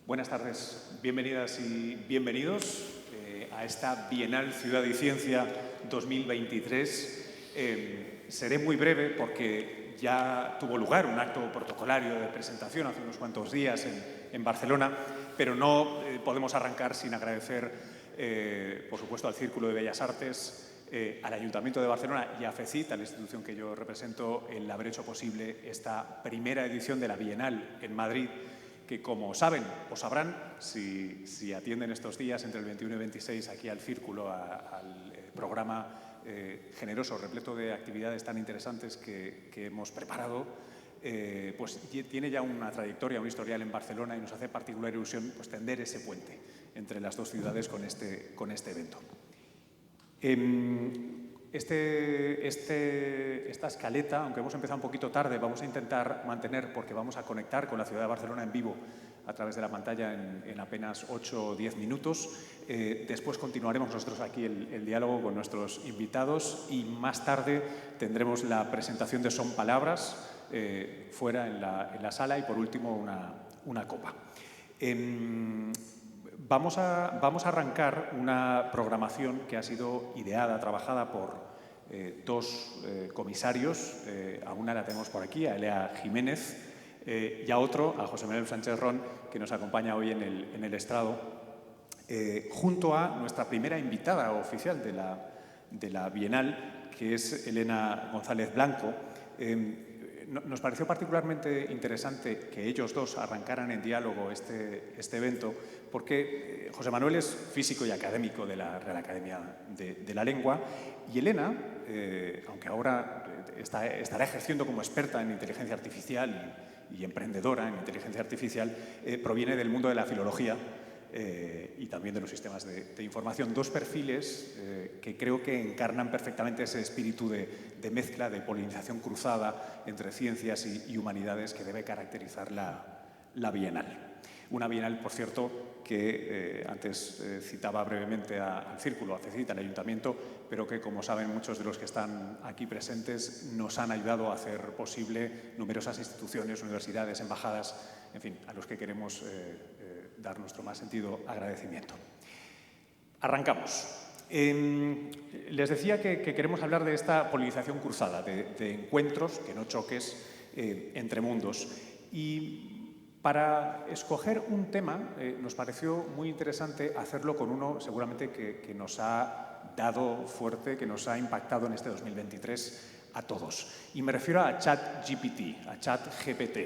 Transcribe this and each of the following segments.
Buenas tardes, bienvenidas y bienvenidos a esta Bienal Ciudad y Ciencia 2023. Seré muy breve porque ya tuvo lugar un acto protocolario de presentación hace unos cuantos días en Barcelona, pero no podemos arrancar sin agradecer, por supuesto, al Círculo de Bellas Artes, al Ayuntamiento de Barcelona y a FECIT, a la institución que yo represento, el haber hecho posible esta primera edición de la Bienal en Madrid, que, como saben o sabrán, si atienden estos días entre el 21 y 26 aquí al Círculo, al programa generoso, repleto de actividades tan interesantes que hemos preparado, pues tiene ya una trayectoria, un historial en Barcelona, y nos hace particular ilusión pues tender ese puente entre las dos ciudades con este evento. Esta escaleta, aunque hemos empezado un poquito tarde, vamos a intentar mantener, porque vamos a conectar con la ciudad de Barcelona en vivo a través de la pantalla en apenas 8 o 10 minutos. Después continuaremos nosotros aquí el diálogo con nuestros invitados y más tarde tendremos la presentación de Son Palabras fuera en la sala y, por último, una copa. Vamos a arrancar una programación que ha sido ideada, trabajada por dos comisarios. A una la tenemos por aquí, a Elea Jiménez, y a otro, a José Manuel Sánchez Ron, que nos acompaña hoy en el estrado, junto a nuestra primera invitada oficial de la Bienal, que es Elena González Blanco. Nos pareció particularmente interesante que ellos dos arrancaran en diálogo este evento, porque José Manuel es físico y académico de la Real Academia de la Lengua, y Elena, aunque ahora estará ejerciendo como experta en inteligencia artificial y emprendedora en inteligencia artificial, proviene del mundo de la filología y también de los sistemas de información. Dos perfiles que creo que encarnan perfectamente ese espíritu de mezcla, de polinización cruzada entre ciencias y humanidades que debe caracterizar la Bienal. Una Bienal, por cierto, que antes citaba brevemente al Círculo, a FECIT, al Ayuntamiento, pero que, como saben muchos de los que están aquí presentes, nos han ayudado a hacer posible numerosas instituciones, universidades, embajadas, en fin, a los que queremos dar nuestro más sentido agradecimiento. Arrancamos. Les decía que queremos hablar de esta polinización cruzada, de encuentros, que no choques, entre mundos. Y para escoger un tema nos pareció muy interesante hacerlo con uno seguramente que nos ha dado fuerte, que nos ha impactado en este 2023 a todos. Y me refiero a ChatGPT, a ChatGPT.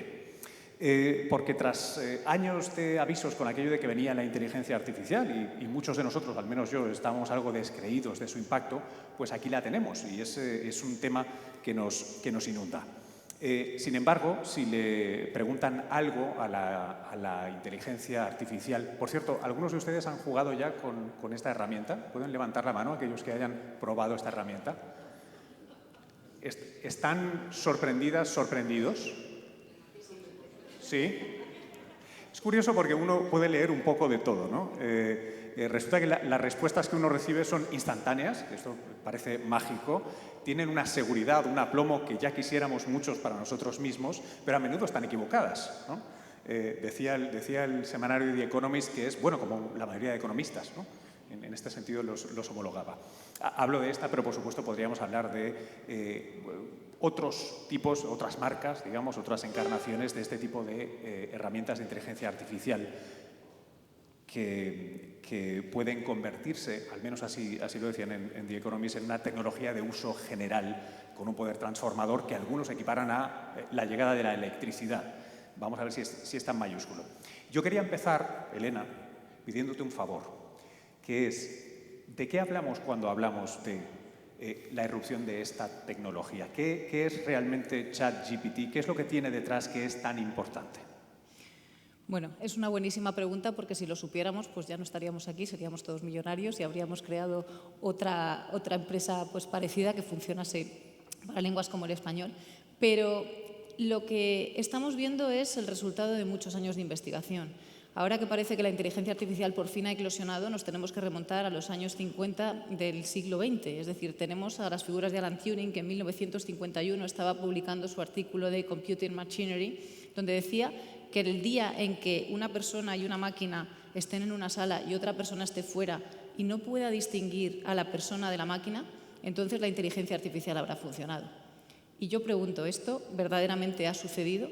Porque tras años de avisos con aquello de que venía la inteligencia artificial y muchos de nosotros, al menos yo, estábamos algo descreídos de su impacto, pues aquí la tenemos y es un tema que nos inunda. Sin embargo, si le preguntan algo a la inteligencia artificial… Por cierto, ¿algunos de ustedes han jugado ya con esta herramienta? ¿Pueden levantar la mano aquellos que hayan probado esta herramienta? ¿Están sorprendidas, sorprendidos? Sí. Es curioso porque uno puede leer un poco de todo, ¿no? Resulta que las respuestas que uno recibe son instantáneas, esto parece mágico, tienen una seguridad, un aplomo que ya quisiéramos muchos para nosotros mismos, pero a menudo están equivocadas, ¿no? Decía el semanario The Economist que es, bueno, como la mayoría de economistas, ¿no? En este sentido los homologaba. Hablo de esta, pero por supuesto podríamos hablar de otros tipos, otras marcas, digamos, otras encarnaciones de este tipo de herramientas de inteligencia artificial que pueden convertirse, al menos así lo decían en The Economist, en una tecnología de uso general con un poder transformador que algunos equiparan a la llegada de la electricidad. Vamos a ver si es tan mayúsculo. Yo quería empezar, Elena, pidiéndote un favor, que es, ¿de qué hablamos cuando hablamos de la irrupción de esta tecnología? ¿Qué es realmente ChatGPT? ¿Qué es lo que tiene detrás que es tan importante? Bueno, es una buenísima pregunta porque si lo supiéramos, pues ya no estaríamos aquí, seríamos todos millonarios y habríamos creado otra empresa pues parecida que funcionase para lenguas como el español. Pero lo que estamos viendo es el resultado de muchos años de investigación. Ahora que parece que la inteligencia artificial por fin ha eclosionado, nos tenemos que remontar a los años 50 del siglo XX. Es decir, tenemos a las figuras de Alan Turing, que en 1951 estaba publicando su artículo de Computing Machinery, donde decía que el día en que una persona y una máquina estén en una sala y otra persona esté fuera y no pueda distinguir a la persona de la máquina, entonces la inteligencia artificial habrá funcionado. Y yo pregunto, ¿esto verdaderamente ha sucedido?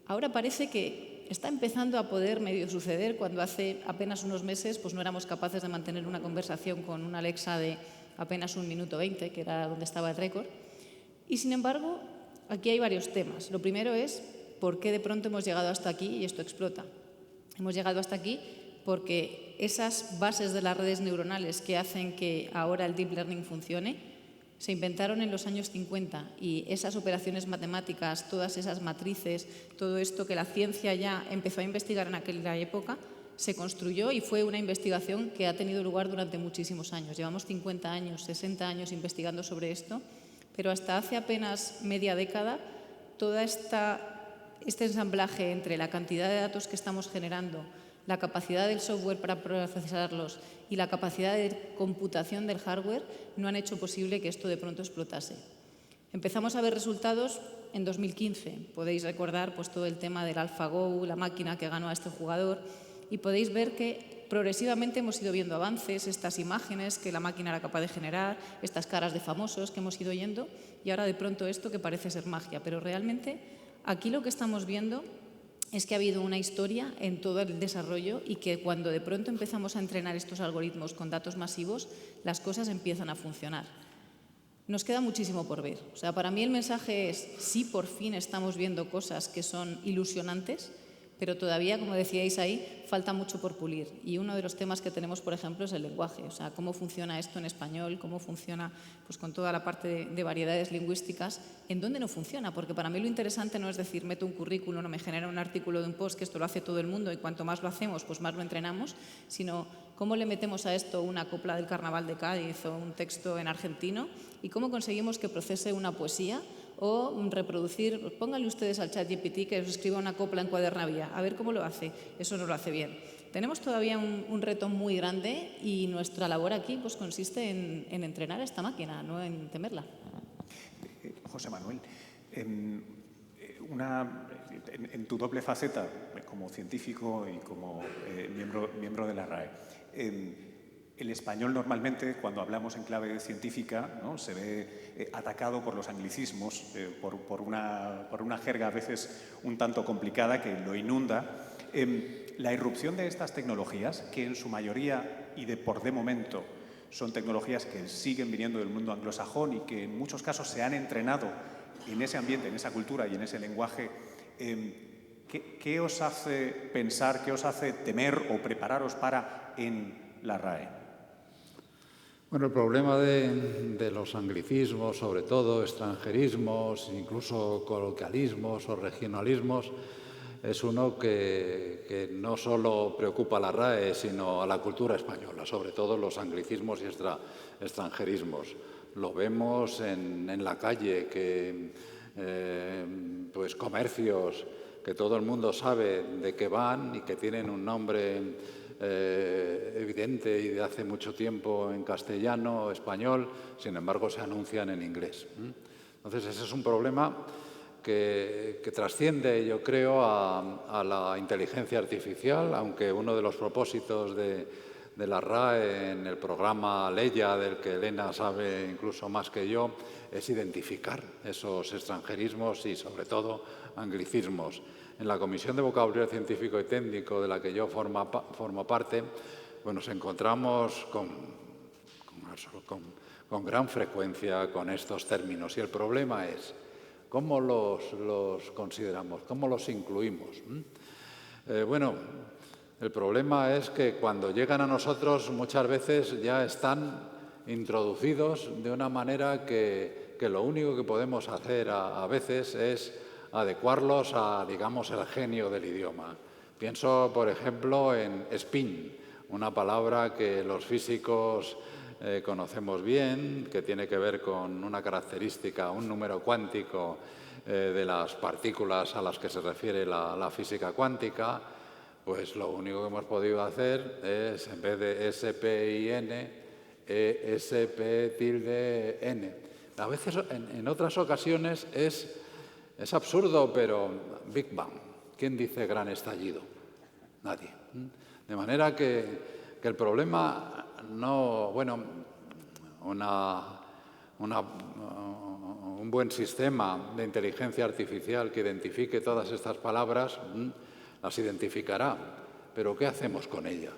Ahora parece que está empezando a poder medio suceder cuando hace apenas unos meses pues no éramos capaces de mantener una conversación con una Alexa de apenas 1 minuto 20, que era donde estaba el récord. Y sin embargo, aquí hay varios temas. Lo primero es por qué de pronto hemos llegado hasta aquí y esto explota. Hemos llegado hasta aquí porque esas bases de las redes neuronales que hacen que ahora el deep learning funcione se inventaron en los años 50 y esas operaciones matemáticas, todas esas matrices, todo esto que la ciencia ya empezó a investigar en aquella época, se construyó y fue una investigación que ha tenido lugar durante muchísimos años. Llevamos 50 años, 60 años investigando sobre esto, pero hasta hace apenas media década todo este ensamblaje entre la cantidad de datos que estamos generando, la capacidad del software para procesarlos y la capacidad de computación del hardware no han hecho posible que esto de pronto explotase. Empezamos a ver resultados en 2015. Podéis recordar pues, todo el tema del AlphaGo, la máquina que ganó a este jugador, y podéis ver que progresivamente hemos ido viendo avances, estas imágenes que la máquina era capaz de generar, estas caras de famosos que hemos ido oyendo, y ahora de pronto esto que parece ser magia. Pero realmente aquí lo que estamos viendo es que ha habido una historia en todo el desarrollo y que cuando de pronto empezamos a entrenar estos algoritmos con datos masivos, las cosas empiezan a funcionar. Nos queda muchísimo por ver. O sea, para mí el mensaje es, sí, por fin estamos viendo cosas que son ilusionantes, pero todavía, como decíais ahí, falta mucho por pulir. Y uno de los temas que tenemos, por ejemplo, es el lenguaje. O sea, cómo funciona esto en español, cómo funciona pues, con toda la parte de variedades lingüísticas, en dónde no funciona. Porque para mí lo interesante no es decir, meto un currículum o me genera un artículo de un post, que esto lo hace todo el mundo y cuanto más lo hacemos, pues más lo entrenamos, sino cómo le metemos a esto una copla del Carnaval de Cádiz o un texto en argentino y cómo conseguimos que procese una poesía o reproducir, pónganle ustedes al ChatGPT que os escriba una copla en cuadernavía, a ver cómo lo hace, eso no lo hace bien. Tenemos todavía un reto muy grande y nuestra labor aquí pues, consiste en entrenar a esta máquina, no en temerla. José Manuel, en tu doble faceta como científico y como miembro de la RAE, el español normalmente, cuando hablamos en clave científica, ¿no? Se ve atacado por los anglicismos, por una jerga a veces un tanto complicada que lo inunda. La irrupción de estas tecnologías, que en su mayoría y por de momento son tecnologías que siguen viniendo del mundo anglosajón y que en muchos casos se han entrenado en ese ambiente, en esa cultura y en ese lenguaje, ¿qué os hace pensar, qué os hace temer o prepararos para en la RAE? Bueno, el problema de los anglicismos, sobre todo extranjerismos, incluso coloquialismos o regionalismos, es uno que no solo preocupa a la RAE, sino a la cultura española, sobre todo los anglicismos y extranjerismos. Lo vemos en la calle, que pues comercios que todo el mundo sabe de qué van y que tienen un nombre evidente y de hace mucho tiempo en castellano o español, sin embargo se anuncian en inglés. Entonces ese es un problema que trasciende, yo creo, a la inteligencia artificial, aunque uno de los propósitos de la RAE en el programa Leia, del que Elena sabe incluso más que yo, es identificar esos extranjerismos y sobre todo anglicismos. En la Comisión de Vocabulario Científico y Técnico, de la que yo formo parte, pues nos encontramos con gran frecuencia con estos términos. Y el problema es cómo los consideramos, cómo los incluimos. Bueno, el problema es que cuando llegan a nosotros muchas veces ya están introducidos de una manera que lo único que podemos hacer a veces es adecuarlos a, digamos, el genio del idioma. Pienso, por ejemplo, en spin, una palabra que los físicos conocemos bien, que tiene que ver con una característica, un número cuántico de las partículas a las que se refiere la física cuántica. Pues lo único que hemos podido hacer es, en vez de SPIN, ESP_N. A veces, en otras ocasiones, es absurdo, pero Big Bang. ¿quién dice gran estallido? Nadie. De manera que el problema no, bueno, un buen sistema de inteligencia artificial que identifique todas estas palabras, las identificará. Pero ¿qué hacemos con ellas?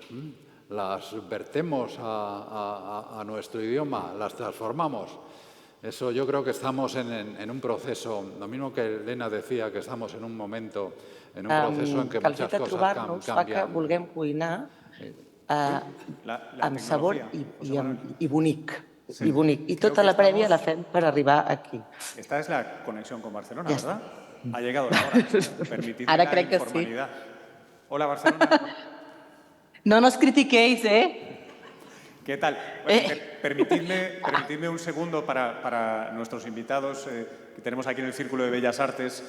¿Las vertemos a nuestro idioma? ¿Las transformamos? Eso yo creo que estamos en un proceso, lo mismo que Elena decía, que estamos en un momento, en un proceso en que muchas cosas fa que vulguem cuinar amb sabor i bonic. Sí. I bonic. I Creo tota que la prèvia la estamos- fem per arribar aquí. Esta es la conexión con Barcelona, Ya ¿verdad? Ha llegado la hora. Permitidme Ahora la crec que sí. informalidad. Hola, Barcelona. No nos critiquéis, ¿Qué tal? Bueno, permitidme un segundo para nuestros invitados que tenemos aquí en el Círculo de Bellas Artes.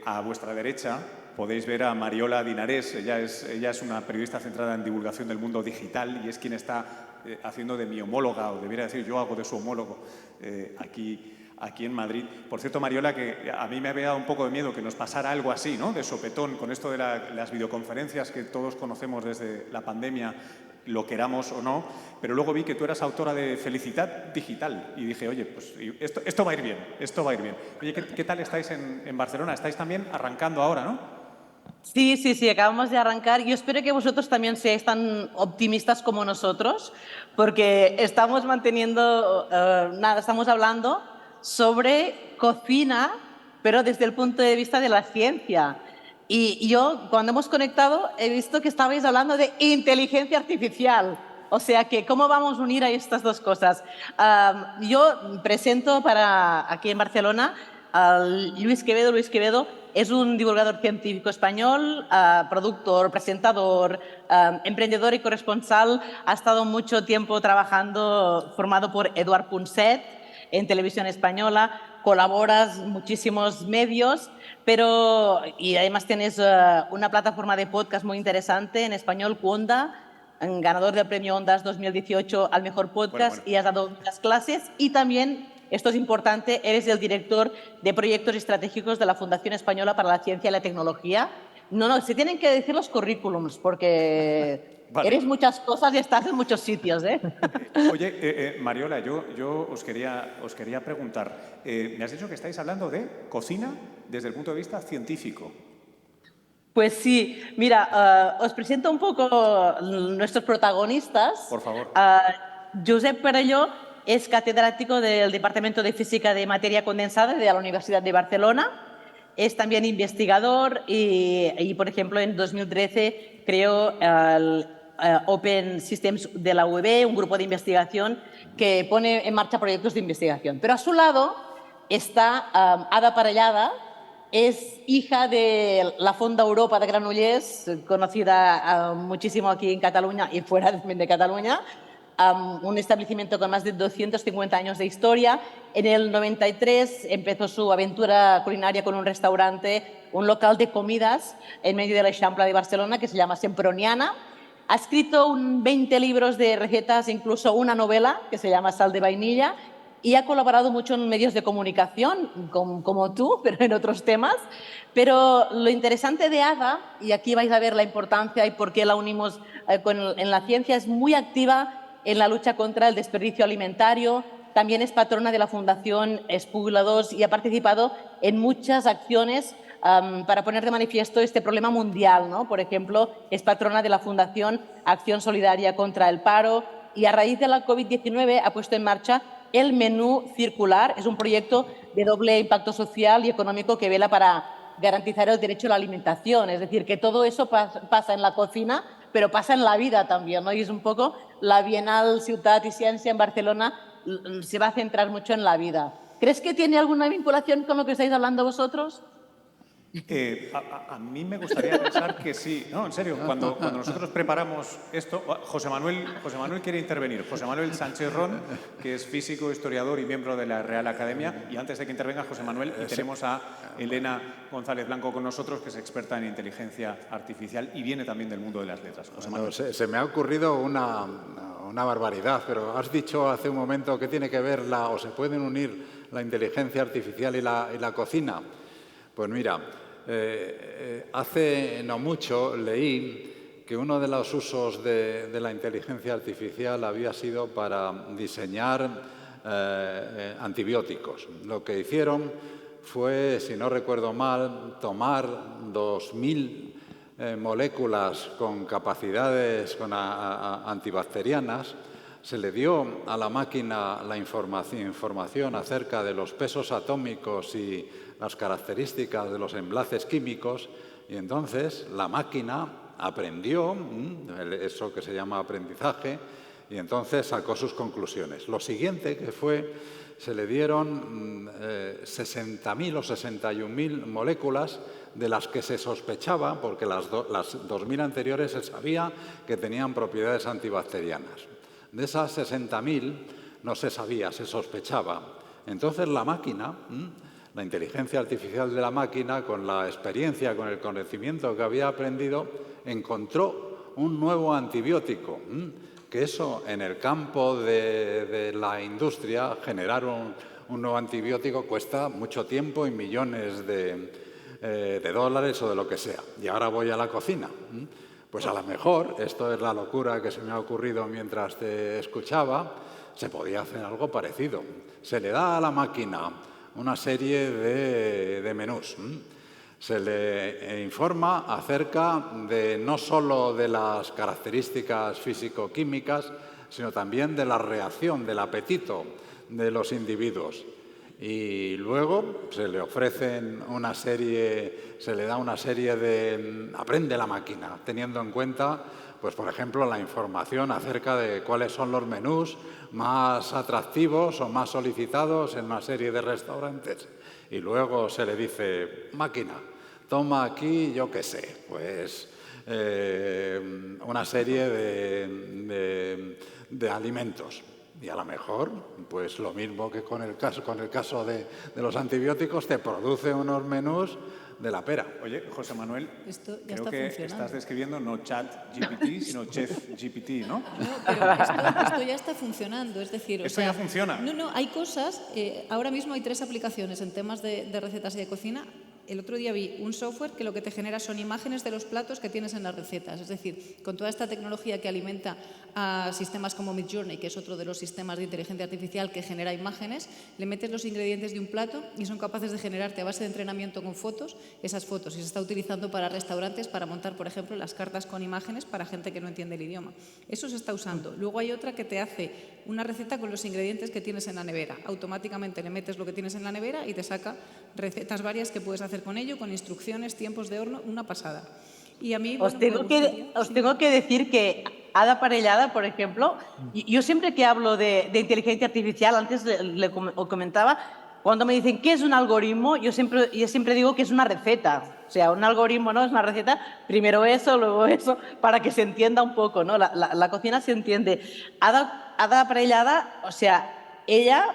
A vuestra derecha podéis ver a Mariola Dinarés. Ella es una periodista centrada en divulgación del mundo digital y es quien está haciendo de mi homóloga, o debiera decir yo hago de su homólogo aquí en Madrid. Por cierto, Mariola, que a mí me había dado un poco de miedo que nos pasara algo así, ¿no? De sopetón, con esto de las videoconferencias que todos conocemos desde la pandemia, lo queramos o no, pero luego vi que tú eras autora de Felicidad Digital y dije, oye, pues esto va a ir bien, esto va a ir bien. Oye, ¿qué tal estáis en Barcelona? Estáis también arrancando ahora, ¿no? Sí, acabamos de arrancar. Yo espero que vosotros también seáis tan optimistas como nosotros, porque estamos estamos hablando sobre cocina, pero desde el punto de vista de la ciencia. Y yo, cuando hemos conectado, he visto que estabais hablando de inteligencia artificial. O sea que, ¿cómo vamos a unir a estas dos cosas? Yo presento aquí en Barcelona a Luis Quevedo. Luis Quevedo es un divulgador científico español, productor, presentador, emprendedor y corresponsal. Ha estado mucho tiempo trabajando, formado por Eduard Punset en Televisión Española. Colaboras en muchísimos medios, y además tienes una plataforma de podcast muy interesante en español, Cuonda, ganador del premio Ondas 2018 al mejor podcast. Bueno. Y has dado muchas clases y también, esto es importante, eres el director de proyectos estratégicos de la Fundación Española para la Ciencia y la Tecnología. No, se tienen que decir los currículums porque vale. Eres muchas cosas y estás en muchos sitios, ¿eh? Oye, Mariola, yo os quería preguntar, me has dicho que estáis hablando de cocina desde el punto de vista científico. Pues sí, mira, os presento un poco nuestros protagonistas. Por favor. Josep Perelló es catedrático del Departamento de Física de Materia Condensada de la Universidad de Barcelona. Es también investigador y, por ejemplo, en 2013 creó el Open Systems de la UEB, un grupo de investigación que pone en marcha proyectos de investigación. Pero a su lado está Ada Parellada. Es hija de la Fonda Europa de Granollers, conocida muchísimo aquí en Cataluña y fuera de Cataluña, un establecimiento con más de 250 años de historia. En el 93 empezó su aventura culinaria con un restaurante, un local de comidas en medio de la Eixample de Barcelona que se llama Semproniana. Ha escrito 20 libros de recetas, incluso una novela que se llama Sal de Vainilla, y ha colaborado mucho en medios de comunicación, como tú, pero en otros temas. Pero lo interesante de Ada, y aquí vais a ver la importancia y por qué la unimos en la ciencia, es muy activa en la lucha contra el desperdicio alimentario. También es patrona de la Fundación Espugla 2 y ha participado en muchas acciones para poner de manifiesto este problema mundial, ¿no? Por ejemplo, es patrona de la Fundación Acción Solidaria contra el Paro y a raíz de la COVID-19 ha puesto en marcha el Menú Circular. Es un proyecto de doble impacto social y económico que vela para garantizar el derecho a la alimentación. Es decir, que todo eso pasa en la cocina, pero pasa en la vida también, ¿no? Y es un poco la Bienal Ciutat y Ciencia en Barcelona se va a centrar mucho en la vida. ¿Crees que tiene alguna vinculación con lo que estáis hablando vosotros? A mí me gustaría pensar que sí. No, en serio, cuando nosotros preparamos esto... José Manuel quiere intervenir. José Manuel Sánchez Ron, que es físico, historiador y miembro de la Real Academia. Y antes de que intervenga José Manuel, tenemos a Elena González Blanco con nosotros, que es experta en inteligencia artificial y viene también del mundo de las letras. José Manuel. Se me ha ocurrido una barbaridad, pero has dicho hace un momento que tiene que ver o se pueden unir la inteligencia artificial y la cocina. Pues mira, Hace no mucho leí que uno de los usos de la inteligencia artificial había sido para diseñar antibióticos. Lo que hicieron fue, si no recuerdo mal, tomar 2000 moléculas con capacidades antibacterianas. Se le dio a la máquina la información acerca de los pesos atómicos y las características de los enlaces químicos, y entonces la máquina aprendió, eso que se llama aprendizaje, y entonces sacó sus conclusiones. Lo siguiente que fue, se le dieron 60.000 o 61.000 moléculas de las que se sospechaba, porque las 2.000 anteriores se sabía que tenían propiedades antibacterianas. De esas 60.000 no se sabía, se sospechaba. Entonces la máquina, la inteligencia artificial de la máquina, con la experiencia, con el conocimiento que había aprendido, encontró un nuevo antibiótico. Que eso, en el campo de la industria, generar un nuevo antibiótico cuesta mucho tiempo y millones de dólares o de lo que sea. Y ahora voy a la cocina. Pues a lo mejor, esto es la locura que se me ha ocurrido mientras te escuchaba, se podía hacer algo parecido. Se le da a la máquina una serie de menús. Se le informa acerca de no solo de las características físico-químicas, sino también de la reacción, del apetito de los individuos. Y luego se le ofrecen una serie, se le da una serie de... Aprende la máquina, teniendo en cuenta, pues por ejemplo, la información acerca de cuáles son los menús más atractivos o más solicitados en una serie de restaurantes. Y luego se le dice, máquina, toma aquí, yo qué sé, pues una serie de alimentos. Y a lo mejor, pues lo mismo que con el caso de los antibióticos, te produce unos menús de la pera. Oye, José Manuel, Esto ya creo está que funcionando. estás describiendo no ChatGPT, sino ChefGPT, ¿no? No, pero esto ya está funcionando, es decir... ¿Esto ya funciona? No, hay cosas, ahora mismo hay 3 aplicaciones en temas de recetas y de cocina. El otro día vi un software que lo que te genera son imágenes de los platos que tienes en las recetas. Es decir, con toda esta tecnología que alimenta a sistemas como Midjourney, que es otro de los sistemas de inteligencia artificial que genera imágenes, le metes los ingredientes de un plato y son capaces de generarte a base de entrenamiento con fotos, esas fotos. Y se está utilizando para restaurantes para montar, por ejemplo, las cartas con imágenes para gente que no entiende el idioma. Eso se está usando. Luego hay otra que te hace una receta con los ingredientes que tienes en la nevera. Automáticamente le metes lo que tienes en la nevera y te saca recetas varias que puedes hacer con ello, con instrucciones, tiempos de horno, una pasada. Y a mí, Os tengo que decir que Ada Parellada, por ejemplo, yo siempre que hablo de inteligencia artificial, antes le comentaba, cuando me dicen ¿qué es un algoritmo? Yo siempre digo que es una receta. O sea, un algoritmo no es una receta, primero eso, luego eso, para que se entienda un poco, ¿no? La cocina se entiende. Ada Parellada, o sea, ella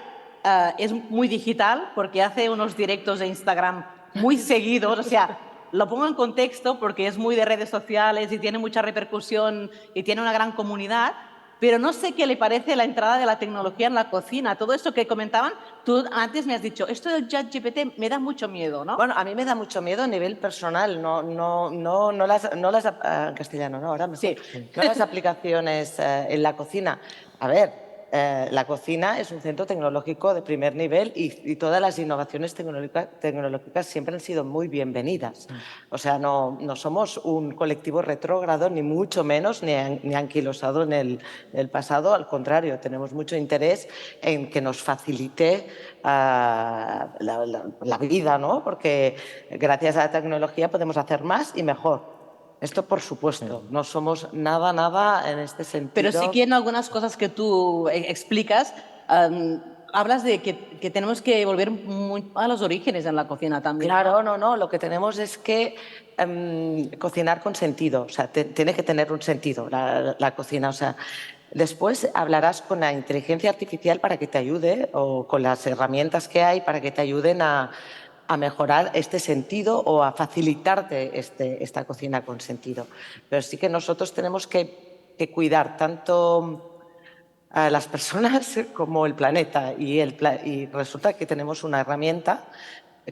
es muy digital porque hace unos directos de Instagram muy seguidos, o sea, lo pongo en contexto porque es muy de redes sociales y tiene mucha repercusión y tiene una gran comunidad, pero no sé qué le parece la entrada de la tecnología en la cocina. Todo esto que comentaban, tú antes me has dicho, esto del ChatGPT me da mucho miedo, ¿no? Bueno, a mí me da mucho miedo a nivel personal, no las en castellano, ¿no? Ahora mejor. Sí. No las aplicaciones en la cocina. A ver, la cocina es un centro tecnológico de primer nivel y todas las innovaciones tecnológicas siempre han sido muy bienvenidas. O sea, no somos un colectivo retrógrado, ni mucho menos, ni anquilosado en el pasado. Al contrario, tenemos mucho interés en que nos facilite la vida, ¿no? Porque gracias a la tecnología podemos hacer más y mejor. Esto, por supuesto, no somos nada en este sentido. Pero sí que en algunas cosas que tú explicas, hablas de que tenemos que volver a los orígenes en la cocina también. Claro, no, lo que tenemos es que cocinar con sentido, o sea, tiene que tener un sentido la cocina, o sea, después hablarás con la inteligencia artificial para que te ayude o con las herramientas que hay para que te ayuden a mejorar este sentido o a facilitarte esta cocina con sentido. Pero sí que nosotros tenemos que cuidar tanto a las personas como el planeta y resulta que tenemos una herramienta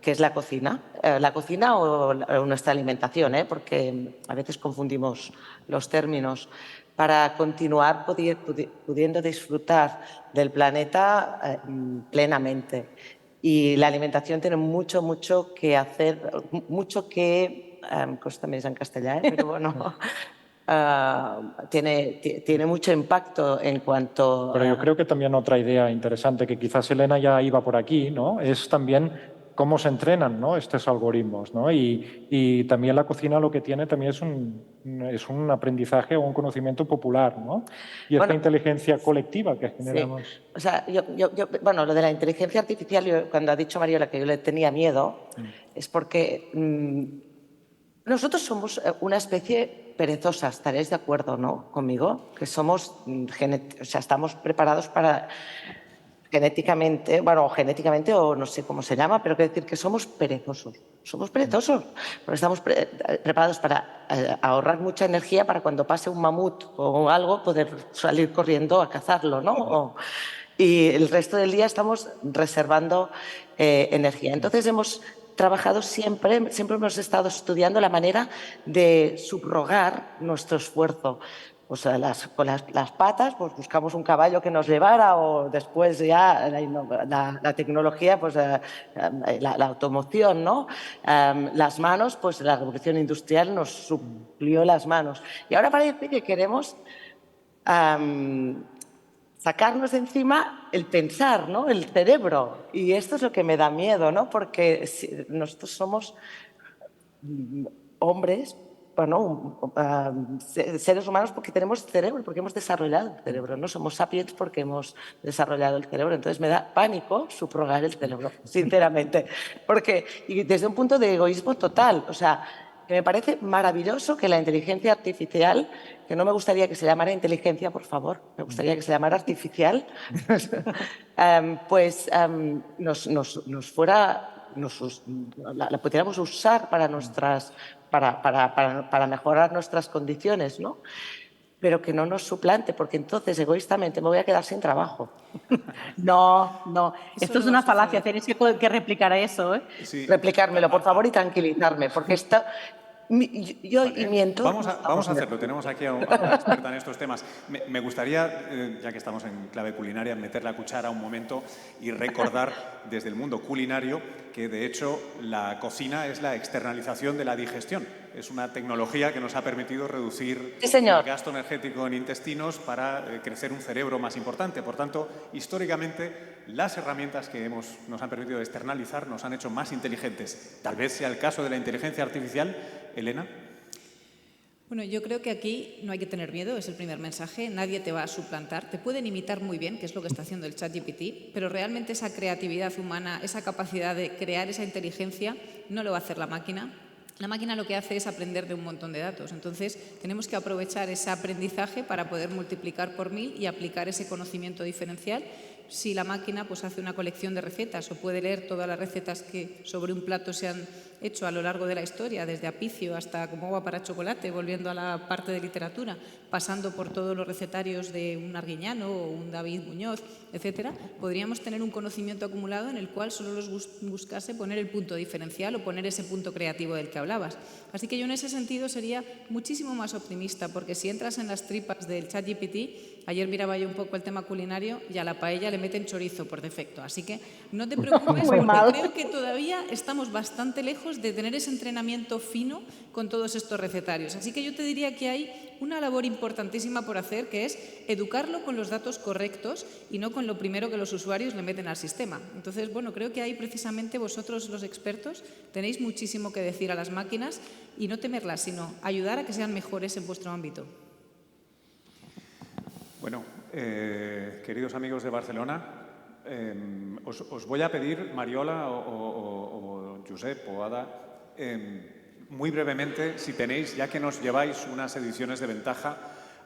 que es la cocina. La cocina o nuestra alimentación, porque a veces confundimos los términos. Para continuar pudiendo disfrutar del planeta plenamente. Y la alimentación tiene mucho, mucho que hacer, mucho que... costa més en castellà, pero bueno... tiene mucho impacto en cuanto... Pero yo creo que también otra idea interesante, que quizás Elena ya iba por aquí, ¿no? Es también cómo se entrenan, ¿no?, estos algoritmos, ¿no? Y también la cocina lo que tiene también es un aprendizaje o un conocimiento popular, ¿no? Y esta inteligencia colectiva que generamos. Sí. O sea, bueno, lo de la inteligencia artificial, cuando ha dicho Mariola que yo le tenía miedo, es porque nosotros somos una especie perezosa, estaréis de acuerdo, ¿no?, conmigo, que somos, o sea, estamos preparados para genéticamente, bueno, genéticamente o no sé cómo se llama, pero quiero decir que somos perezosos. Somos perezosos, porque estamos preparados para ahorrar mucha energía para cuando pase un mamut o algo poder salir corriendo a cazarlo, ¿no? Y el resto del día estamos reservando energía. Entonces hemos trabajado siempre hemos estado estudiando la manera de subrogar nuestro esfuerzo. Pues con las patas pues buscamos un caballo que nos llevara, o después ya la tecnología, pues la automoción, ¿no? Las manos, pues la revolución industrial nos suplió las manos. Y ahora parece que queremos sacarnos de encima el pensar, ¿no?, el cerebro. Y esto es lo que me da miedo, ¿no?, porque nosotros somos hombres, bueno, seres humanos porque tenemos cerebro, porque hemos desarrollado el cerebro, no somos sapiens porque hemos desarrollado el cerebro. Entonces me da pánico subrogar el cerebro, sinceramente, y desde un punto de egoísmo total. O sea, que me parece maravilloso que la inteligencia artificial, que no me gustaría que se llamara inteligencia, por favor, me gustaría que se llamara artificial, pues la pudiéramos usar para mejorar nuestras condiciones, ¿no? Pero que no nos suplante, porque entonces egoístamente me voy a quedar sin trabajo. No. Esto es una falacia, tenéis que replicar eso, ¿eh? Sí. Replicármelo, por favor, y tranquilizarme, porque yo y miento. Vamos a hacerlo. Tenemos aquí a una experta en estos temas. Me gustaría, ya que estamos en clave culinaria, meter la cuchara un momento y recordar desde el mundo culinario que, de hecho, la cocina es la externalización de la digestión. Es una tecnología que nos ha permitido reducir el gasto energético en intestinos para crecer un cerebro más importante. Por tanto, históricamente, las herramientas que nos han permitido externalizar nos han hecho más inteligentes. Tal vez sea el caso de la inteligencia artificial. Elena. Bueno, yo creo que aquí no hay que tener miedo, es el primer mensaje. Nadie te va a suplantar. Te pueden imitar muy bien, que es lo que está haciendo el ChatGPT, pero realmente esa creatividad humana, esa capacidad de crear esa inteligencia, no lo va a hacer la máquina. La máquina lo que hace es aprender de un montón de datos. Entonces, tenemos que aprovechar ese aprendizaje para poder multiplicar por 1000 y aplicar ese conocimiento diferencial. Si la máquina pues, hace una colección de recetas o puede leer todas las recetas que sobre un plato se han hecho a lo largo de la historia, desde apicio hasta como agua para chocolate, volviendo a la parte de literatura, pasando por todos los recetarios de un Arguiñano o un David Muñoz, etcétera, podríamos tener un conocimiento acumulado en el cual solo nos buscase poner el punto diferencial o poner ese punto creativo del que hablabas. Así que yo en ese sentido sería muchísimo más optimista, porque si entras en las tripas del ChatGPT, ayer miraba yo un poco el tema culinario y a la paella le meten chorizo por defecto. Así que no te preocupes, porque creo que todavía estamos bastante lejos de tener ese entrenamiento fino con todos estos recetarios. Así que yo te diría que hay una labor importantísima por hacer, que es educarlo con los datos correctos y no con lo primero que los usuarios le meten al sistema. Entonces, bueno, creo que ahí precisamente vosotros, los expertos, tenéis muchísimo que decir a las máquinas y no temerlas, sino ayudar a que sean mejores en vuestro ámbito. Bueno, queridos amigos de Barcelona, os voy a pedir, Mariola o Josep o Ada, muy brevemente, si tenéis, ya que nos lleváis unas ediciones de ventaja,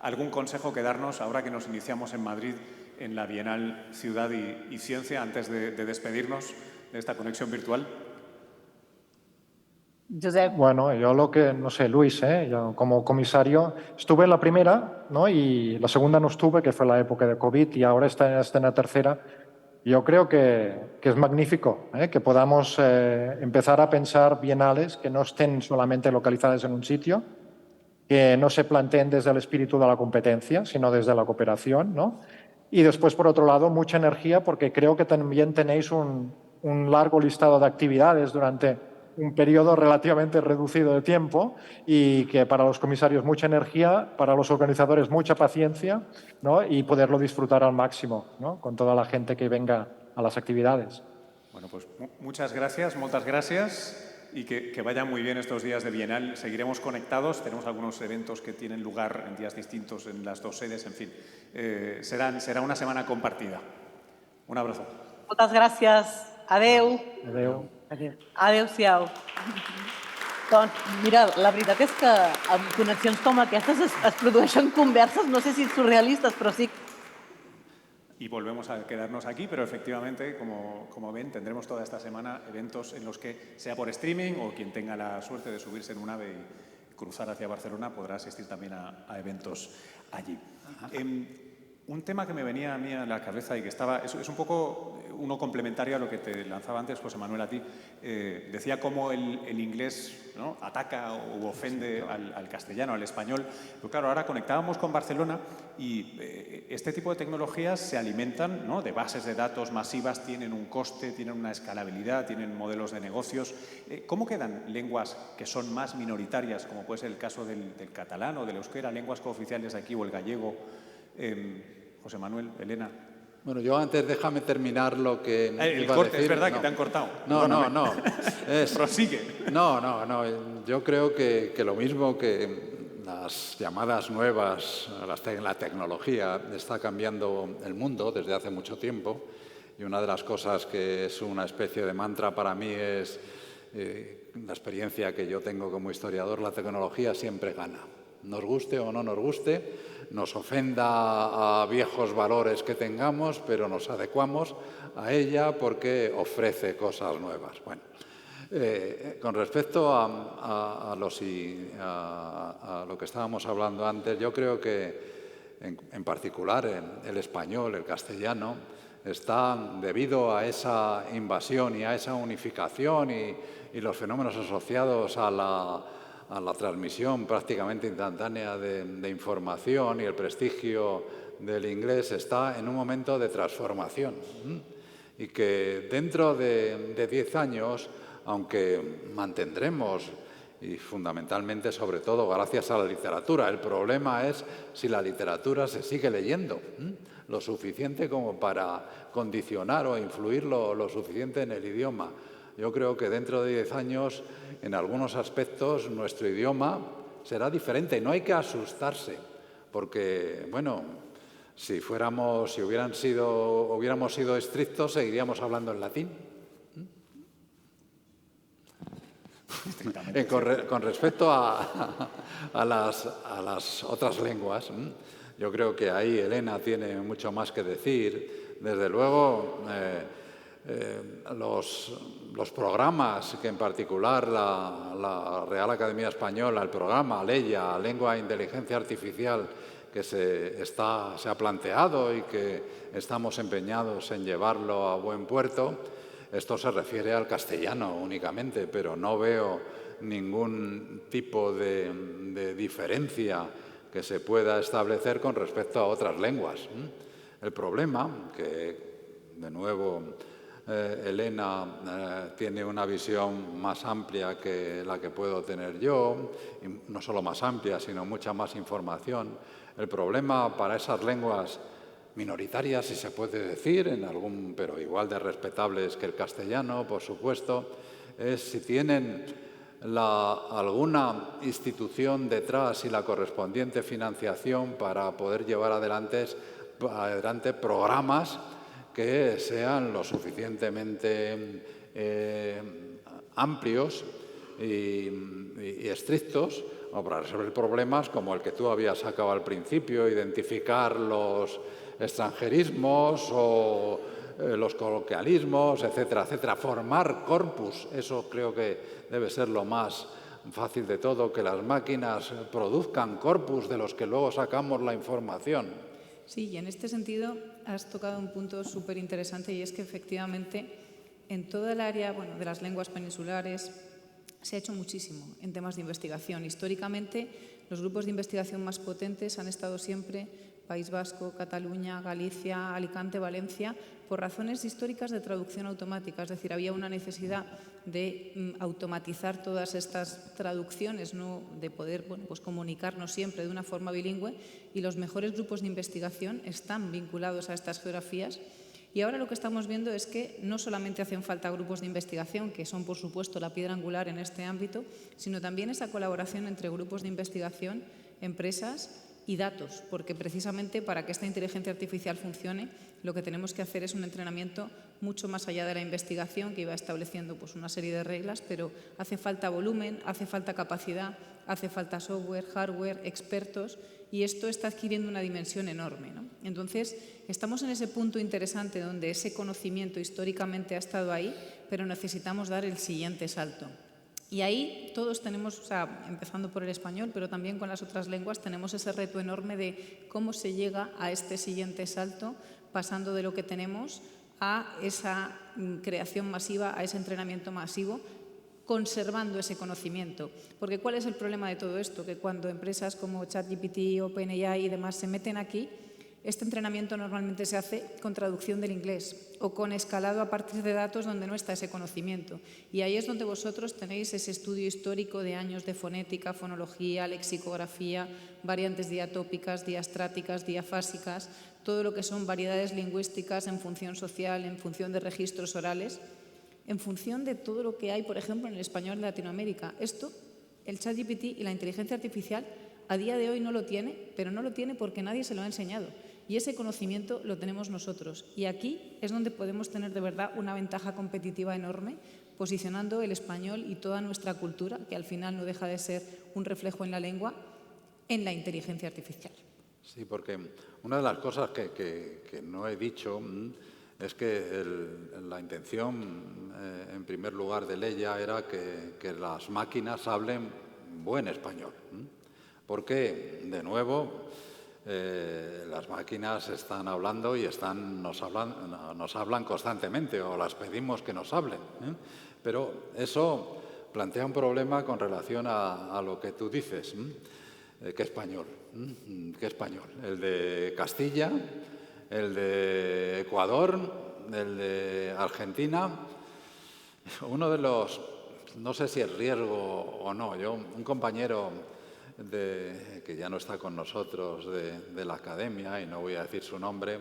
algún consejo que darnos ahora que nos iniciamos en Madrid en la Bienal Ciudad y Ciencia, antes de despedirnos de esta conexión virtual. Josep. Bueno, yo lo que, no sé, Luis, yo como comisario estuve en la primera, ¿no? Y la segunda no estuve, que fue la época de COVID, y ahora está en la tercera. Yo creo que es magnífico que podamos empezar a pensar bienales que no estén solamente localizadas en un sitio, que no se planteen desde el espíritu de la competencia, sino desde la cooperación, ¿no? Y después, por otro lado, mucha energía, porque creo que también tenéis un largo listado de actividades durante un periodo relativamente reducido de tiempo y que para los comisarios mucha energía, para los organizadores mucha paciencia, ¿no? Y poderlo disfrutar al máximo, ¿no? Con toda la gente que venga a las actividades. Bueno, pues muchas gracias, muchas gracias y que vayan muy bien estos días de Bienal. Seguiremos conectados, tenemos algunos eventos que tienen lugar en días distintos en las dos sedes, en fin, será una semana compartida. Un abrazo. Moltes gràcies. Adeu. Adeu. Adéu-siau. Doncs, mira, la veritat és que amb connexions com aquestes es produeixen converses, no sé si surrealistes, però sí. Y volvemos a quedarnos aquí, pero efectivamente, como ven, tendremos toda esta semana eventos en los que, sea por streaming o quien tenga la suerte de subirse en un AVE y cruzar hacia Barcelona, podrá asistir también a eventos allí. Un tema que me venía a mí a la cabeza y que es un poco uno complementario a lo que te lanzaba antes, José Manuel, a ti. Decía cómo el inglés, ¿no?, ataca o ofende al castellano, al español. Pero claro, ahora conectábamos con Barcelona y este tipo de tecnologías se alimentan, ¿no?, de bases de datos masivas, tienen un coste, tienen una escalabilidad, tienen modelos de negocios. ¿Cómo quedan lenguas que son más minoritarias, como puede ser el caso del catalán o del euskera, lenguas cooficiales aquí, o el gallego? José Manuel, Elena. Bueno, yo antes déjame terminar lo que el iba corte, a decir. es verdad No. que te han cortado. No. Prosigue. No. Yo creo que lo mismo que las llamadas nuevas, la tecnología está cambiando el mundo desde hace mucho tiempo, y una de las cosas que es una especie de mantra para mí es la experiencia que yo tengo como historiador: la tecnología siempre gana. Nos guste o no nos guste, nos ofenda a viejos valores que tengamos, pero nos adecuamos a ella porque ofrece cosas nuevas. Bueno, con respecto a lo que estábamos hablando antes, yo creo que en particular el español, el castellano, está, debido a esa invasión y a esa unificación y los fenómenos asociados a la transmisión prácticamente instantánea de información y el prestigio del inglés, está en un momento de transformación. Y que dentro de 10 años, aunque mantendremos, y fundamentalmente, sobre todo, gracias a la literatura, el problema es si la literatura se sigue leyendo lo suficiente como para condicionar o influir lo suficiente en el idioma. Yo creo que dentro de 10 años, en algunos aspectos, nuestro idioma será diferente. No hay que asustarse, porque, bueno, si hubiéramos sido estrictos, seguiríamos hablando en latín. Con respecto a las otras lenguas, yo creo que ahí Elena tiene mucho más que decir. Desde luego, los programas que en particular la Real Academia Española, el programa LEIA, Lengua e Inteligencia Artificial, que se ha planteado y que estamos empeñados en llevarlo a buen puerto, esto se refiere al castellano únicamente, pero no veo ningún tipo de diferencia que se pueda establecer con respecto a otras lenguas. El problema, que de nuevo Elena tiene una visión más amplia que la que puedo tener yo, y no solo más amplia, sino mucha más información. El problema para esas lenguas minoritarias, si se puede decir, pero igual de respetables que el castellano, por supuesto, es si tienen alguna institución detrás y la correspondiente financiación para poder llevar adelante programas que sean lo suficientemente amplios y estrictos para resolver problemas como el que tú habías sacado al principio: identificar los extranjerismos o los coloquialismos, etcétera, etcétera. Formar corpus, eso creo que debe ser lo más fácil de todo, que las máquinas produzcan corpus de los que luego sacamos la información. Sí, y en este sentido has tocado un punto súper interesante y es que efectivamente en toda el área de las lenguas peninsulares se ha hecho muchísimo en temas de investigación. Históricamente, los grupos de investigación más potentes han estado siempre País Vasco, Cataluña, Galicia, Alicante, Valencia, por razones históricas de traducción automática. Es decir, había una necesidad de automatizar todas estas traducciones, ¿no? De poder comunicarnos siempre de una forma bilingüe, y los mejores grupos de investigación están vinculados a estas geografías. Y ahora lo que estamos viendo es que no solamente hacen falta grupos de investigación, que son por supuesto la piedra angular en este ámbito, sino también esa colaboración entre grupos de investigación, empresas y datos, porque precisamente para que esta inteligencia artificial funcione, lo que tenemos que hacer es un entrenamiento mucho más allá de la investigación, que iba estableciendo una serie de reglas, pero hace falta volumen, hace falta capacidad, hace falta software, hardware, expertos, y esto está adquiriendo una dimensión enorme, ¿no? Entonces, estamos en ese punto interesante donde ese conocimiento históricamente ha estado ahí, pero necesitamos dar el siguiente salto. Y ahí todos tenemos, empezando por el español, pero también con las otras lenguas, tenemos ese reto enorme de cómo se llega a este siguiente salto, pasando de lo que tenemos a esa creación masiva, a ese entrenamiento masivo, conservando ese conocimiento. Porque ¿cuál es el problema de todo esto? Que cuando empresas como ChatGPT, OpenAI y demás se meten aquí, este entrenamiento normalmente se hace con traducción del inglés o con escalado a partir de datos donde no está ese conocimiento. Y ahí es donde vosotros tenéis ese estudio histórico de años de fonética, fonología, lexicografía, variantes diatópicas, diastráticas, diafásicas, todo lo que son variedades lingüísticas en función social, en función de registros orales, en función de todo lo que hay, por ejemplo, en el español de Latinoamérica. Esto, el ChatGPT y la inteligencia artificial, a día de hoy no lo tiene, pero no lo tiene porque nadie se lo ha enseñado. Y ese conocimiento lo tenemos nosotros. Y aquí es donde podemos tener de verdad una ventaja competitiva enorme, posicionando el español y toda nuestra cultura, que al final no deja de ser un reflejo en la lengua, en la inteligencia artificial. Sí, porque una de las cosas que no he dicho es que la intención, en primer lugar, de Leia era que las máquinas hablen buen español. Porque, de nuevo, las máquinas están hablando y nos hablan constantemente, o las pedimos que nos hablen. Pero eso plantea un problema con relación a lo que tú dices. ¿Qué español? ¿Qué español? ¿El de Castilla? ¿El de Ecuador? ¿El de Argentina? Uno de los, no sé si es riesgo o no, un compañero que ya no está con nosotros de la academia, y no voy a decir su nombre,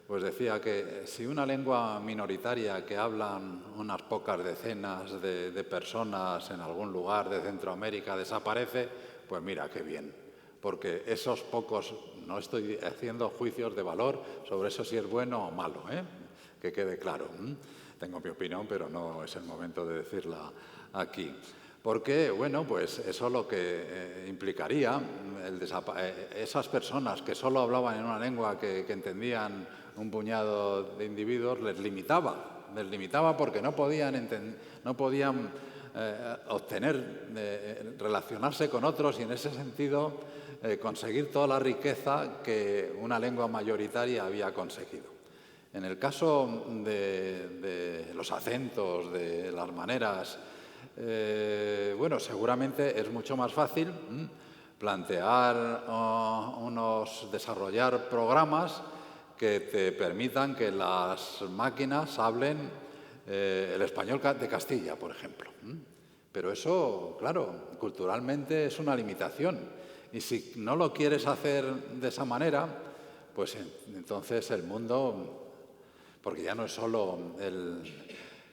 pues decía que si una lengua minoritaria que hablan unas pocas decenas de personas en algún lugar de Centroamérica desaparece, pues mira, qué bien, porque esos pocos, no estoy haciendo juicios de valor sobre eso si es bueno o malo, que quede claro. Tengo mi opinión, pero no es el momento de decirla aquí. Porque, bueno, pues eso lo que implicaría, esas personas que solo hablaban en una lengua que entendían un puñado de individuos, les limitaba porque no podían relacionarse con otros y en ese sentido conseguir toda la riqueza que una lengua mayoritaria había conseguido. En el caso de los acentos, de las maneras, bueno, seguramente es mucho más fácil desarrollar programas que te permitan que las máquinas hablen el español de Castilla, por ejemplo. Pero eso, claro, culturalmente es una limitación. Y si no lo quieres hacer de esa manera, pues entonces el mundo, porque ya no es solo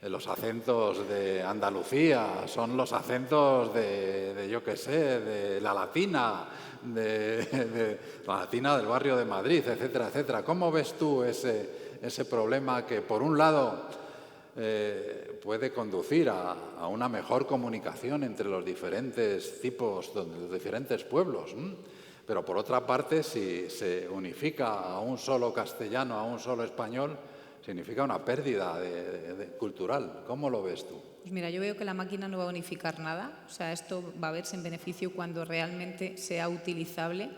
los acentos de Andalucía, son los acentos de yo qué sé, de la latina, de la latina del barrio de Madrid, etcétera, etcétera. ¿Cómo ves tú ese problema que, por un lado, puede conducir a una mejor comunicación entre los diferentes tipos, los diferentes pueblos? Pero, por otra parte, si se unifica a un solo castellano, a un solo español, significa una pérdida cultural. ¿Cómo lo ves tú? Pues mira, yo veo que la máquina no va a unificar nada. O sea, esto va a verse en beneficio cuando realmente sea utilizable.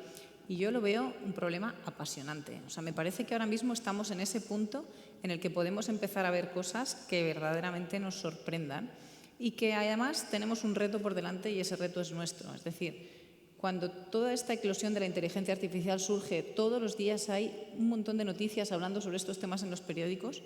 Y yo lo veo un problema apasionante. O sea, me parece que ahora mismo estamos en ese punto en el que podemos empezar a ver cosas que verdaderamente nos sorprendan y que además tenemos un reto por delante y ese reto es nuestro. Es decir, cuando toda esta eclosión de la inteligencia artificial surge, todos los días hay un montón de noticias hablando sobre estos temas en los periódicos,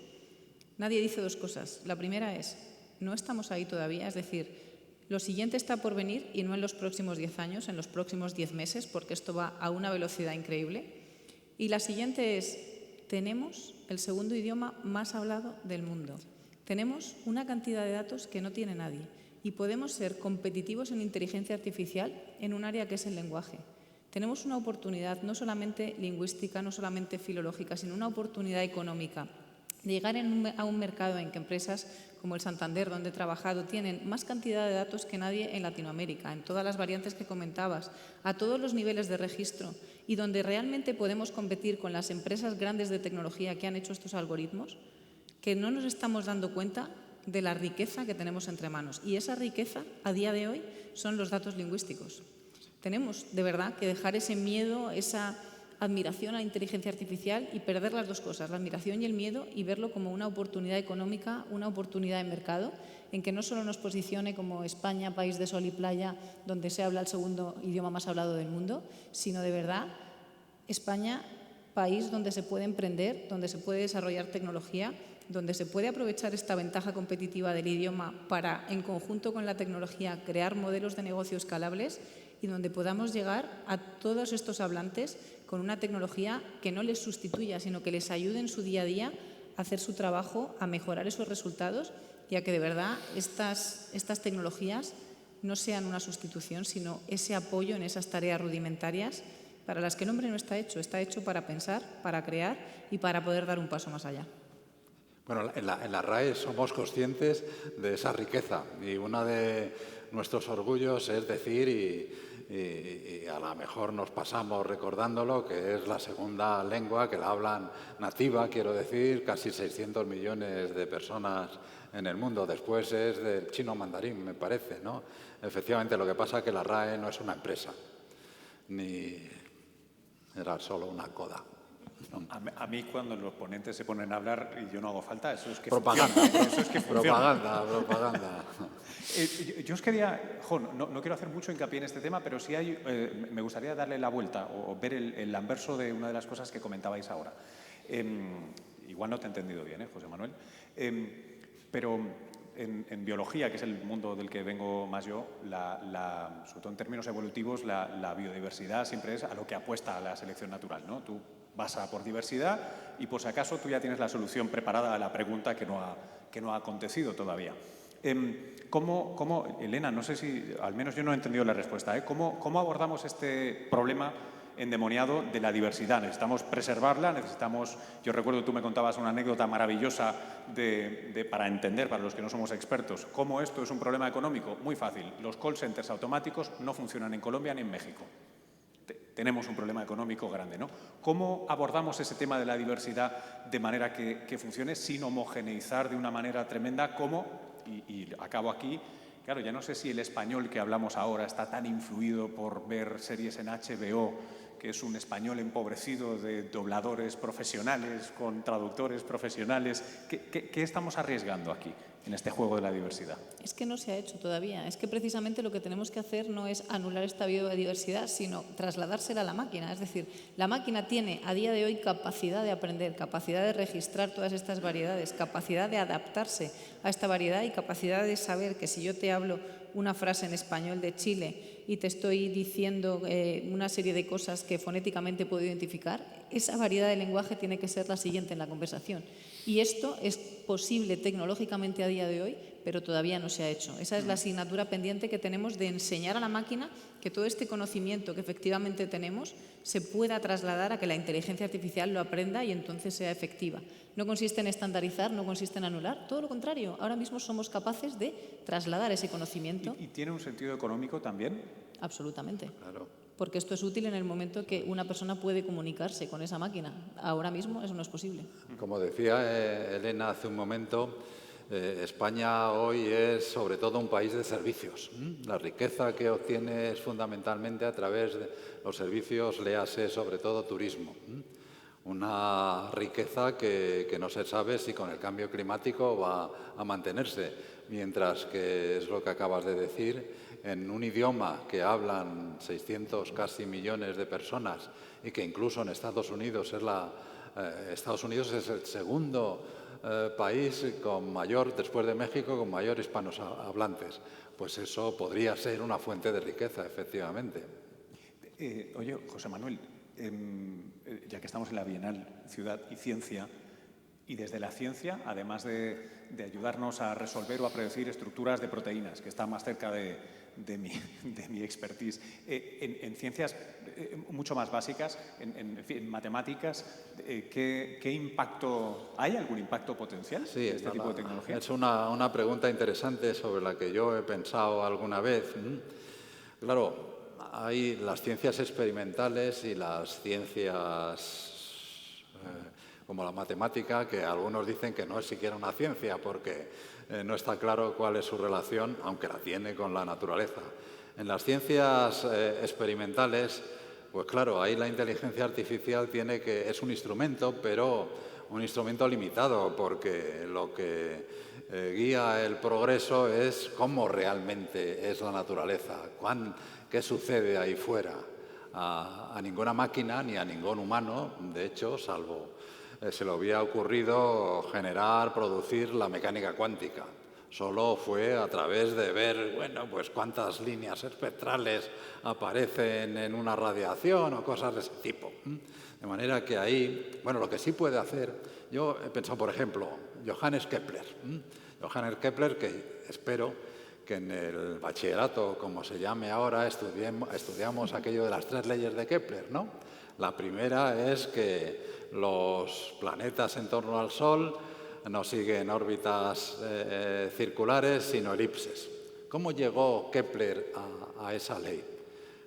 nadie dice dos cosas. La primera es, no estamos ahí todavía, es decir, lo siguiente está por venir y no en los próximos 10 años, en los próximos 10 meses, porque esto va a una velocidad increíble. Y la siguiente es, tenemos el segundo idioma más hablado del mundo. Tenemos una cantidad de datos que no tiene nadie y podemos ser competitivos en inteligencia artificial en un área que es el lenguaje. Tenemos una oportunidad no solamente lingüística, no solamente filológica, sino una oportunidad económica de llegar a un mercado en que empresas como el Santander, donde he trabajado, tienen más cantidad de datos que nadie en Latinoamérica, en todas las variantes que comentabas, a todos los niveles de registro, y donde realmente podemos competir con las empresas grandes de tecnología que han hecho estos algoritmos, que no nos estamos dando cuenta de la riqueza que tenemos entre manos. Y esa riqueza, a día de hoy, son los datos lingüísticos. Tenemos, de verdad, que dejar ese miedo, esa admiración a la inteligencia artificial y perder las dos cosas, la admiración y el miedo, y verlo como una oportunidad económica, una oportunidad de mercado, en que no solo nos posicione como España, país de sol y playa, donde se habla el segundo idioma más hablado del mundo, sino de verdad España, país donde se puede emprender, donde se puede desarrollar tecnología, donde se puede aprovechar esta ventaja competitiva del idioma para, en conjunto con la tecnología, crear modelos de negocio escalables y donde podamos llegar a todos estos hablantes con una tecnología que no les sustituya, sino que les ayude en su día a día a hacer su trabajo, a mejorar esos resultados y a que de verdad estas tecnologías no sean una sustitución, sino ese apoyo en esas tareas rudimentarias para las que el hombre no está hecho para pensar, para crear y para poder dar un paso más allá. Bueno, en la RAE somos conscientes de esa riqueza y uno de nuestros orgullos es decir, y a lo mejor nos pasamos recordándolo, que es la segunda lengua que la hablan nativa, quiero decir, casi 600 millones de personas en el mundo. Después es del chino mandarín, me parece, ¿no? Efectivamente, lo que pasa es que la RAE no es una empresa, ni era solo una coda. A mí cuando los ponentes se ponen a hablar y yo no hago falta, eso es que propaganda, funciona, eso es que funciona. propaganda. Yo os quería, no quiero hacer mucho hincapié en este tema, pero sí me gustaría darle la vuelta o ver el anverso de una de las cosas que comentabais ahora. Igual no te he entendido bien, José Manuel, pero en biología, que es el mundo del que vengo más yo, sobre todo en términos evolutivos, la biodiversidad siempre es a lo que apuesta la selección natural, ¿no? Tú vas a por diversidad y por si acaso tú ya tienes la solución preparada a la pregunta que no ha acontecido todavía. ¿Cómo, Elena, no sé si, al menos yo no he entendido la respuesta, ¿cómo abordamos este problema endemoniado de la diversidad? Necesitamos preservarla, yo recuerdo, tú me contabas una anécdota maravillosa para entender, para los que no somos expertos, cómo esto es un problema económico. Muy fácil, los call centers automáticos no funcionan en Colombia ni en México. Tenemos un problema económico grande, ¿no? ¿Cómo abordamos ese tema de la diversidad de manera que funcione sin homogeneizar de una manera tremenda? Y acabo aquí, claro, ya no sé si el español que hablamos ahora está tan influido por ver series en HBO, que es un español empobrecido de dobladores profesionales con traductores profesionales. ¿Qué estamos arriesgando aquí en este juego de la diversidad? Es que no se ha hecho todavía. Es que precisamente lo que tenemos que hacer no es anular esta biodiversidad, sino trasladársela a la máquina. Es decir, la máquina tiene a día de hoy capacidad de aprender, capacidad de registrar todas estas variedades, capacidad de adaptarse a esta variedad y capacidad de saber que si yo te hablo una frase en español de Chile y te estoy diciendo una serie de cosas que fonéticamente puedo identificar, esa variedad de lenguaje tiene que ser la siguiente en la conversación. Y esto es posible tecnológicamente a día de hoy, pero todavía no se ha hecho. Esa es la asignatura pendiente que tenemos de enseñar a la máquina que todo este conocimiento que efectivamente tenemos se pueda trasladar a que la inteligencia artificial lo aprenda y entonces sea efectiva. No consiste en estandarizar, no consiste en anular, todo lo contrario. Ahora mismo somos capaces de trasladar ese conocimiento. ¿Y tiene un sentido económico también? Absolutamente. Claro. Porque esto es útil en el momento que una persona puede comunicarse con esa máquina. Ahora mismo eso no es posible. Como decía Elena hace un momento, España hoy es sobre todo un país de servicios. La riqueza que obtiene es fundamentalmente a través de los servicios, léase sobre todo turismo. Una riqueza que no se sabe si con el cambio climático va a mantenerse, mientras que es lo que acabas de decir, en un idioma que hablan 600 casi millones de personas y que incluso en Estados Unidos es el segundo país con mayor, después de México, con mayor hispanos hablantes. Pues eso podría ser una fuente de riqueza, efectivamente. Oye, José Manuel, ya que estamos en la Bienal Ciudad y Ciencia, y desde la ciencia, además de ayudarnos a resolver o a predecir estructuras de proteínas, que está más cerca de mi expertise, en ciencias mucho más básicas, en matemáticas, ¿qué impacto, hay algún impacto potencial de este tipo de tecnología? Es una pregunta interesante sobre la que yo he pensado alguna vez. Claro, hay las ciencias experimentales y las ciencias como la matemática, que algunos dicen que no es siquiera una ciencia porque no está claro cuál es su relación, aunque la tiene, con la naturaleza. En las ciencias experimentales, pues claro, ahí la inteligencia artificial es un instrumento, pero un instrumento limitado, porque lo que guía el progreso es cómo realmente es la naturaleza, qué sucede ahí fuera. A ninguna máquina ni a ningún humano, de hecho, salvo se le había ocurrido producir la mecánica cuántica. Solo fue a través de ver, bueno, pues cuántas líneas espectrales aparecen en una radiación o cosas de ese tipo. De manera que ahí, bueno, lo que sí puede hacer, yo he pensado, por ejemplo, Johannes Kepler. Johannes Kepler, que espero que en el bachillerato, como se llame ahora, estudiamos aquello de las 3 leyes de Kepler, ¿no? La primera es que los planetas en torno al Sol no siguen órbitas circulares, sino elipses. ¿Cómo llegó Kepler a esa ley?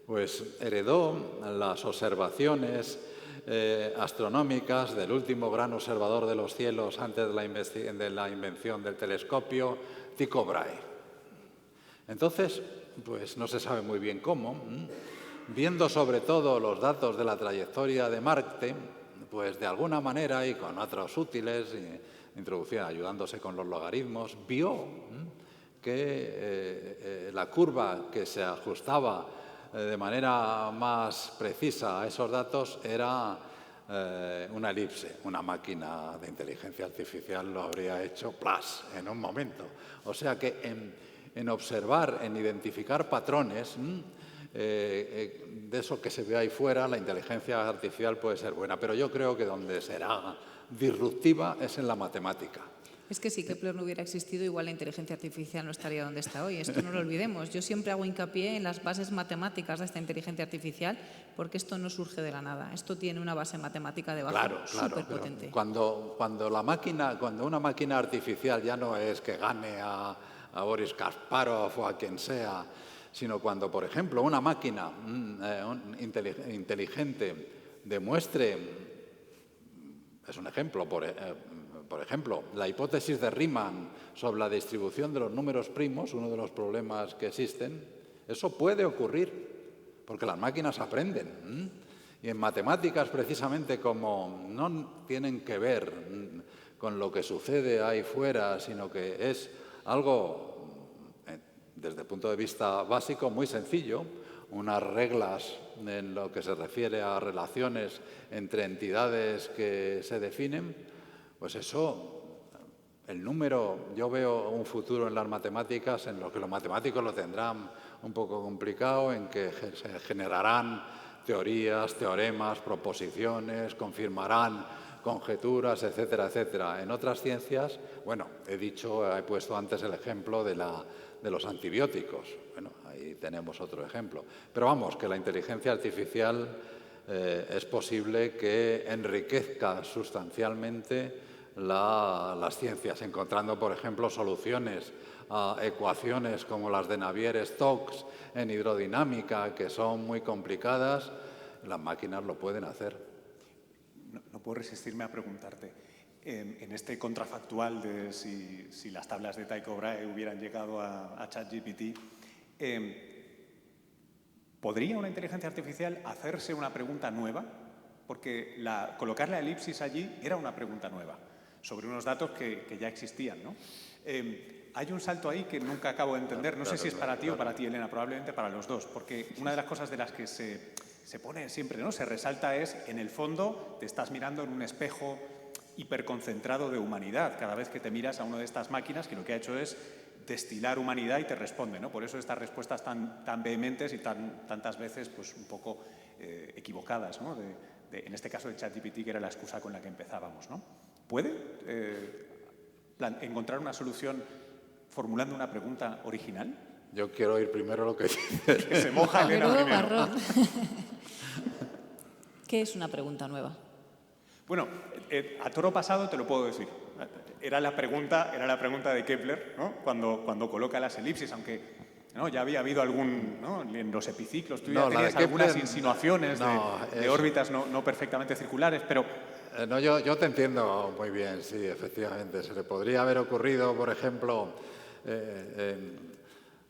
Pues heredó las observaciones astronómicas del último gran observador de los cielos antes de la invención del telescopio, Tycho Brahe. Entonces, pues no se sabe muy bien cómo. Viendo sobre todo los datos de la trayectoria de Marte, pues de alguna manera y con otros útiles, ayudándose con los logaritmos, vio que la curva que se ajustaba de manera más precisa a esos datos era una elipse. Una máquina de inteligencia artificial lo habría hecho ¡plas! En un momento. O sea que en observar, en identificar patrones, de eso que se ve ahí fuera, la inteligencia artificial puede ser buena, pero yo creo que donde será disruptiva es en la matemática. Es que si Kepler no hubiera existido, igual la inteligencia artificial no estaría donde está hoy. Esto no lo olvidemos. Yo siempre hago hincapié en las bases matemáticas de esta inteligencia artificial, porque esto no surge de la nada. Esto tiene una base matemática debajo súper potente. Cuando una máquina artificial ya no es que gane a Boris Kasparov o a quien sea, sino cuando, por ejemplo, una máquina inteligente demuestre, es un ejemplo, por ejemplo, la hipótesis de Riemann sobre la distribución de los números primos, uno de los problemas que existen, eso puede ocurrir, porque las máquinas aprenden. Y en matemáticas, precisamente, como no tienen que ver con lo que sucede ahí fuera, sino que es algo, desde el punto de vista básico, muy sencillo, unas reglas en lo que se refiere a relaciones entre entidades que se definen, pues eso, el número, yo veo un futuro en las matemáticas en lo que los matemáticos lo tendrán un poco complicado, en que se generarán teorías, teoremas, proposiciones, confirmarán conjeturas, etcétera, etcétera. En otras ciencias, bueno, he puesto antes el ejemplo de los antibióticos. Bueno, ahí tenemos otro ejemplo. Pero vamos, que la inteligencia artificial es posible que enriquezca sustancialmente las ciencias, encontrando, por ejemplo, soluciones a ecuaciones como las de Navier-Stokes en hidrodinámica, que son muy complicadas. Las máquinas lo pueden hacer. No puedo resistirme a preguntarte, en este contrafactual de si las tablas de Tycho Brahe hubieran llegado a ChatGPT, ¿podría una inteligencia artificial hacerse una pregunta nueva? Porque colocar la elipsis allí era una pregunta nueva, sobre unos datos que ya existían, ¿no? Hay un salto ahí que nunca acabo de entender, no sé si es para ti o para ti, Elena, probablemente para los dos, porque una de las cosas de las que se pone siempre, ¿no?, se resalta es, en el fondo, te estás mirando en un espejo hiperconcentrado de humanidad cada vez que te miras a una de estas máquinas que lo que ha hecho es destilar humanidad y te responde, ¿no? Por eso estas respuestas tan vehementes y tantas veces pues un poco equivocadas, ¿no? En este caso de ChatGPT, que era la excusa con la que empezábamos, ¿no? ¿Puede encontrar una solución formulando una pregunta original? Yo quiero oír primero lo que dices. Que se moja Elena primero. ¿Qué es una pregunta nueva? Bueno, a toro pasado te lo puedo decir. Era la pregunta de Kepler, ¿no?, cuando coloca las elipsis, aunque, ¿no?, ya había habido algún, ¿no?, en los epiciclos, tú ya tenías algunas insinuaciones de órbitas no perfectamente circulares, pero... No, yo te entiendo muy bien, sí, efectivamente. Se le podría haber ocurrido, por ejemplo,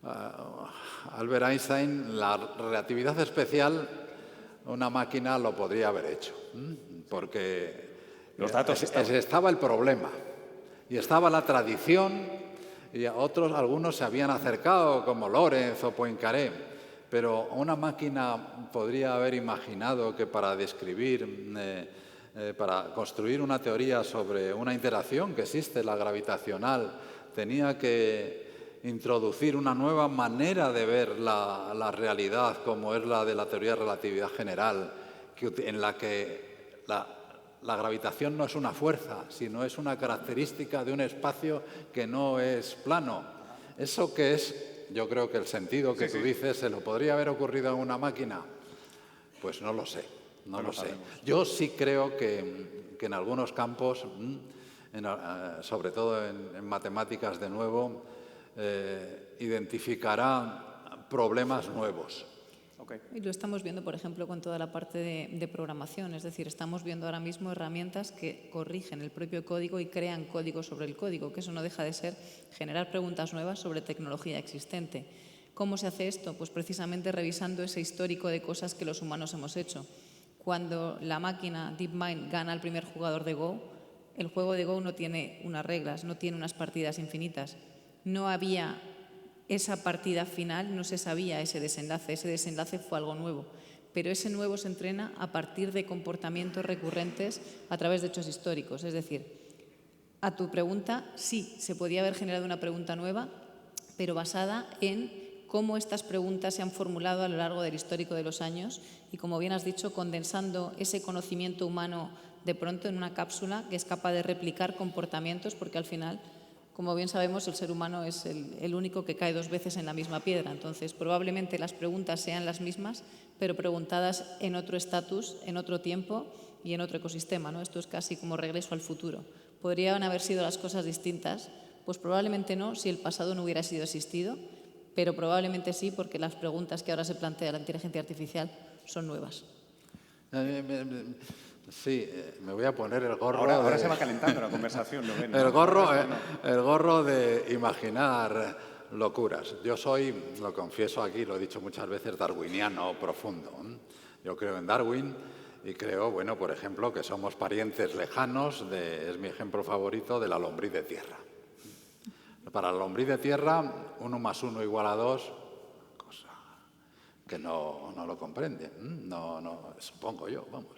a Albert Einstein, la relatividad especial, una máquina lo podría haber hecho, porque los datos estaba el problema y estaba la tradición, y algunos se habían acercado, como Lorentz o Poincaré, pero una máquina podría haber imaginado que para construir una teoría sobre una interacción que existe, la gravitacional, tenía que introducir una nueva manera de ver la realidad, como es la de la teoría de relatividad general, en la que la gravitación no es una fuerza, sino es una característica de un espacio que no es plano. Eso que es, yo creo que el sentido que tú dices, ¿se lo podría haber ocurrido a una máquina? Pues no lo sé. No lo sé. Yo sí creo que en algunos campos, sobre todo en matemáticas de nuevo, identificará problemas nuevos. Y lo estamos viendo, por ejemplo, con toda la parte de programación. Es decir, estamos viendo ahora mismo herramientas que corrigen el propio código y crean código sobre el código, que eso no deja de ser generar preguntas nuevas sobre tecnología existente. ¿Cómo se hace esto? Pues precisamente revisando ese histórico de cosas que los humanos hemos hecho. Cuando la máquina DeepMind gana al primer jugador de Go, el juego de Go no tiene unas reglas, no tiene unas partidas infinitas. No había esa partida final, no se sabía ese desenlace fue algo nuevo. Pero ese nuevo se entrena a partir de comportamientos recurrentes a través de hechos históricos. Es decir, a tu pregunta, sí, se podía haber generado una pregunta nueva, pero basada en cómo estas preguntas se han formulado a lo largo del histórico de los años y, como bien has dicho, condensando ese conocimiento humano de pronto en una cápsula que es capaz de replicar comportamientos, porque al final, como bien sabemos, el ser humano es el único que cae 2 veces en la misma piedra. Entonces, probablemente las preguntas sean las mismas, pero preguntadas en otro estatus, en otro tiempo y en otro ecosistema, ¿no? Esto es casi como regreso al futuro. ¿Podrían haber sido las cosas distintas? Pues probablemente no, si el pasado no hubiera sido existido, pero probablemente sí, porque las preguntas que ahora se plantea la inteligencia artificial son nuevas. Sí, me voy a poner el gorro. Ahora se va calentando la conversación, lo ven, ¿no? El gorro de imaginar locuras. Yo soy, lo confieso aquí, lo he dicho muchas veces, darwiniano profundo. Yo creo en Darwin y creo, bueno, por ejemplo, que somos parientes lejanos, es mi ejemplo favorito, de la lombriz de tierra. Para la lombriz de tierra, 1 más 1 igual a 2, cosa que no lo comprende. No, supongo yo, vamos.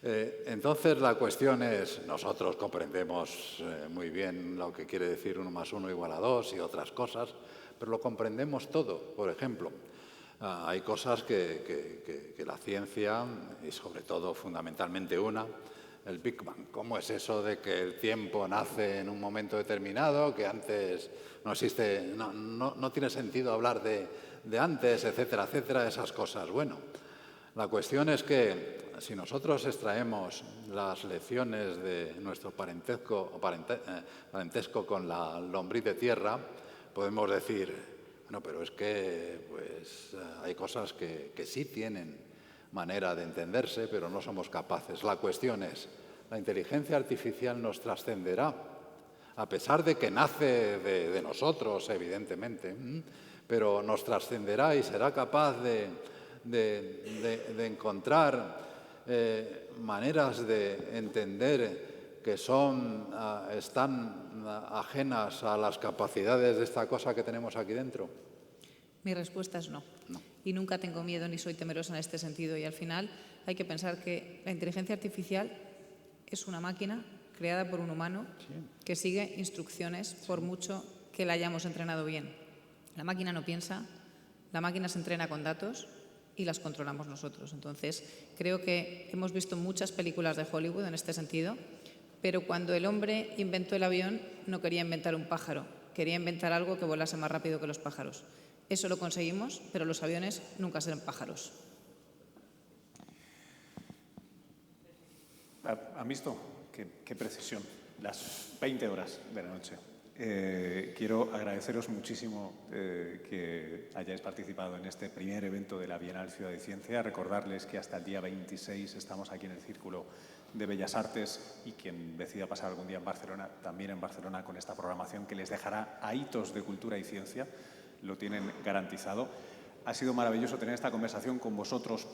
Entonces la cuestión es, nosotros comprendemos muy bien lo que quiere decir 1 más 1 igual a 2 y otras cosas, pero lo comprendemos todo. Por ejemplo, hay cosas que la ciencia, y sobre todo fundamentalmente el Big Bang. ¿Cómo es eso de que el tiempo nace en un momento determinado, que antes no existe, no tiene sentido hablar de antes, etcétera, etcétera, esas cosas? Bueno, la cuestión es que si nosotros extraemos las lecciones de nuestro parentesco con la lombriz de tierra, podemos decir, bueno, pero es que pues, hay cosas que sí tienen manera de entenderse, pero no somos capaces. La cuestión es, La inteligencia artificial nos trascenderá, a pesar de que nace de nosotros, evidentemente, pero nos trascenderá y será capaz de encontrar maneras de entender que están ajenas a las capacidades de esta cosa que tenemos aquí dentro. Mi respuesta es no. Y nunca tengo miedo ni soy temerosa en este sentido. Y al final hay que pensar que la inteligencia artificial es una máquina creada por un humano que sigue instrucciones por mucho que la hayamos entrenado bien. La máquina no piensa, la máquina se entrena con datos y las controlamos nosotros. Entonces, creo que hemos visto muchas películas de Hollywood en este sentido, pero cuando el hombre inventó el avión no quería inventar un pájaro, quería inventar algo que volase más rápido que los pájaros. Eso lo conseguimos, pero los aviones nunca serán pájaros. ¿Han visto? Qué precisión. Las 20 horas de la noche. Quiero agradeceros muchísimo que hayáis participado en este primer evento de la Bienal Ciudad y Ciencia. Recordarles que hasta el día 26 estamos aquí en el Círculo de Bellas Artes y quien decida pasar algún día en Barcelona, también en Barcelona, con esta programación que les dejará a hitos de cultura y ciencia. Lo tienen garantizado. Ha sido maravilloso tener esta conversación con vosotros,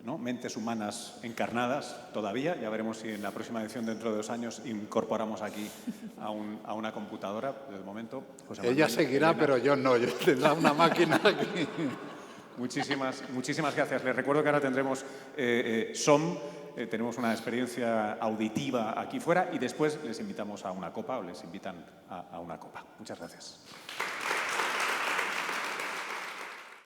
¿no? Mentes humanas encarnadas todavía. Ya veremos si en la próxima edición, dentro de 2 años, incorporamos aquí a una computadora. De momento, José Manuel, ella seguirá, Elena, pero yo no. Yo tendrá una máquina aquí. Muchísimas gracias. Les recuerdo que ahora tendremos SOM. Tenemos una experiencia auditiva aquí fuera y después les invitamos a una copa o les invitan a una copa. Muchas gracias.